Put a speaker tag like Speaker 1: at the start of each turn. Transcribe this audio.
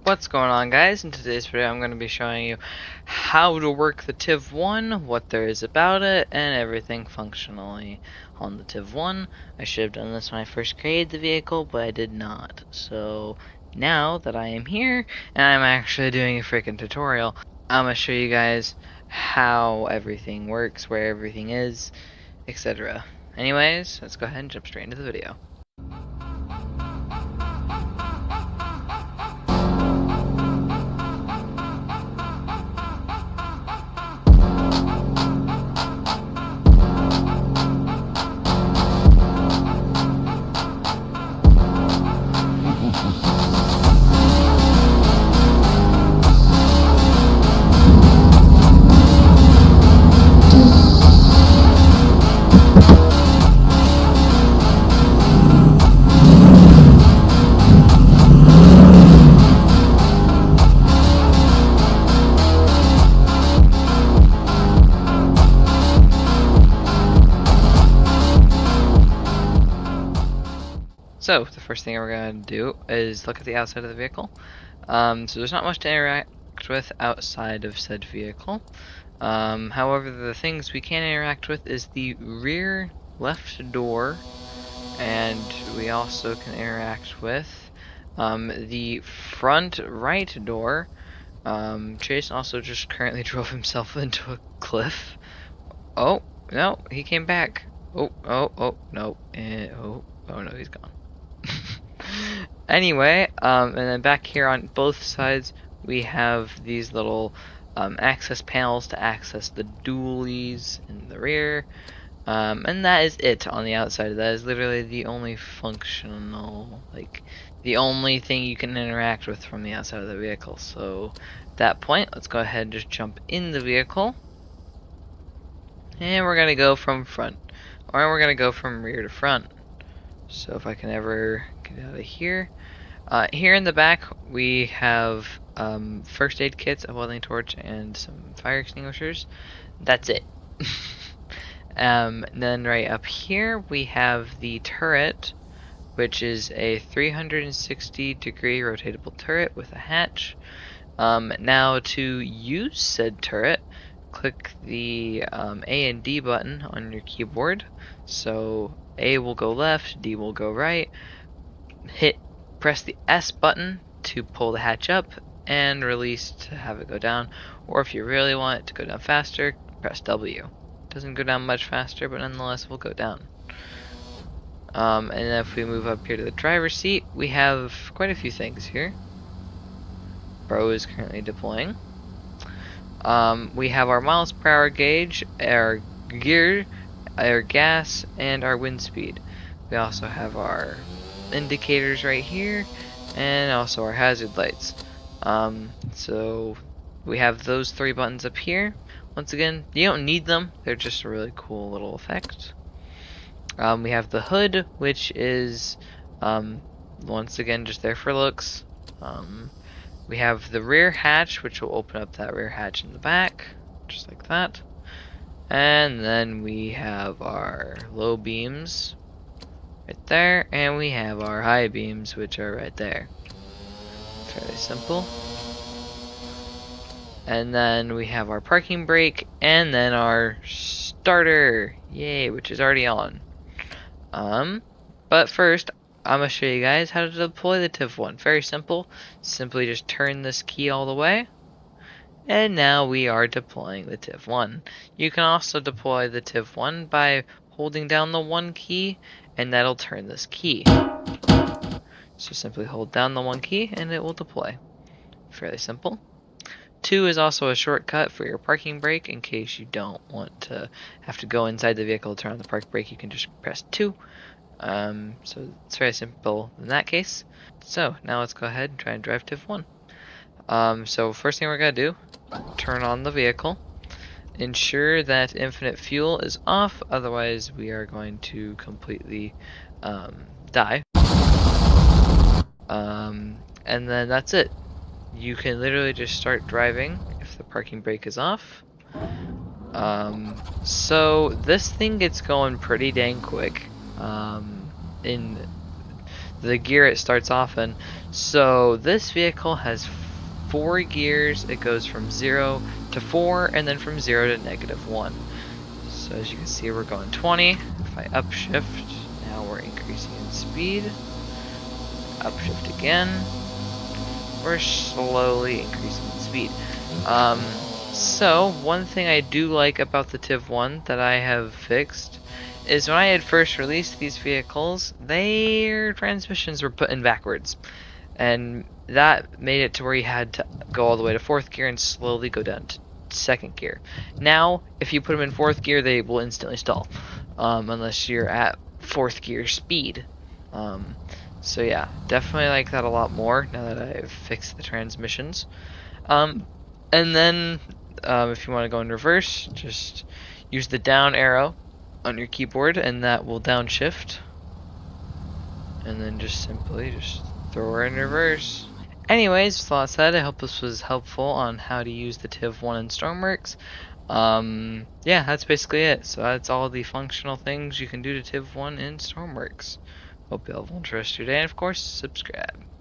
Speaker 1: What's going on, guys? In today's video I'm going to be showing you how to work the TIV1, what there is about it, and everything functionally on the TIV1. I should have done this when I first created the vehicle, but I did not. So now that I am here and I'm actually doing a freaking tutorial, I'm going to show you guys how everything works, where everything is, etc. Anyways, let's go ahead and jump straight into the video. So, the first thing we're going to do is look at the outside of the vehicle. So there's not much to interact with outside of said vehicle. However, the things we can interact with is the rear left door, and we also can interact with the front right door. Chase also just currently drove himself into a cliff. Oh, no, he came back. Oh, no. Oh no, he's gone. Anyway, and then back here on both sides we have these little access panels to access the dualies in the rear, and that is it on the outside. That is literally the only functional, like, the only thing you can interact with from the outside of the vehicle. So at that point, let's go ahead and just jump in the vehicle, and we're gonna go from front, or we're gonna go from rear to front. So if I can ever get out of here. Here in the back we have first aid kits, a welding torch, and some fire extinguishers. That's it. Then right up here we have the turret, which is a 360-degree rotatable turret with a hatch. Now to use said turret, click the A and D button on your keyboard. So A will go left, D will go right. Press the S button to pull the hatch up, and release to have it go down. Or if you really want it to go down faster, press W. It doesn't go down much faster, but nonetheless will go down. And then if we move up here to the driver's seat, we have quite a few things here. Bro is currently deploying. We have our miles per hour gauge, our gear, our gas, and our wind speed. We also have our indicators right here, and also our hazard lights. So we have those three buttons up here. Once again, you don't need them, they're just a really cool little effect. We have the hood, which is once again just there for looks. We have the rear hatch, which will open up that rear hatch in the back, just like that. And then we have our low beams right there, and we have our high beams, which are right there. Fairly simple. And then we have our parking brake, and then our starter, yay, which is already on. But first, I'm gonna show you guys how to deploy the TIV1. Very simple. Simply just turn this key all the way, and now we are deploying the TIV1. You can also deploy the TIV1 by holding down the 1 key, and that'll turn this key. So simply hold down the 1 key and it will deploy. Fairly simple. 2 is also a shortcut for your parking brake. In case you don't want to have to go inside the vehicle to turn on the park brake, you can just press 2. So it's very simple in that case. So now let's go ahead and try and drive TIV1. So first thing we're going to do, turn on the vehicle. Ensure that infinite fuel is off, otherwise we are going to completely die. And then that's it. You can literally just start driving if the parking brake is off. So this thing gets going pretty dang quick. the gear it starts off in. So this vehicle has 4 gears. It goes from 0 to 4 and then from 0 to -1. So as you can see, we're going 20. If I upshift, now we're increasing in speed. Upshift again. We're slowly increasing in speed. So one thing I do like about the TIV1 that I have fixed is when I had first released these vehicles, their transmissions were put in backwards. And that made it to where you had to go all the way to 4th gear and slowly go down to 2nd gear. Now, if you put them in 4th gear, they will instantly stall, unless you're at 4th gear speed. So yeah, definitely like that a lot more now that I've fixed the transmissions. Um, and then if you want to go in reverse, just use the down arrow on your keyboard, and that will downshift. And then just simply just throw her in reverse. Anyways, with all that said, I hope this was helpful on how to use the TIV1 in STORMWORKS. Yeah, that's basically it. So that's all the functional things you can do to TIV1 in STORMWORKS. Hope you all have a wonderful rest of your day, and of course, subscribe.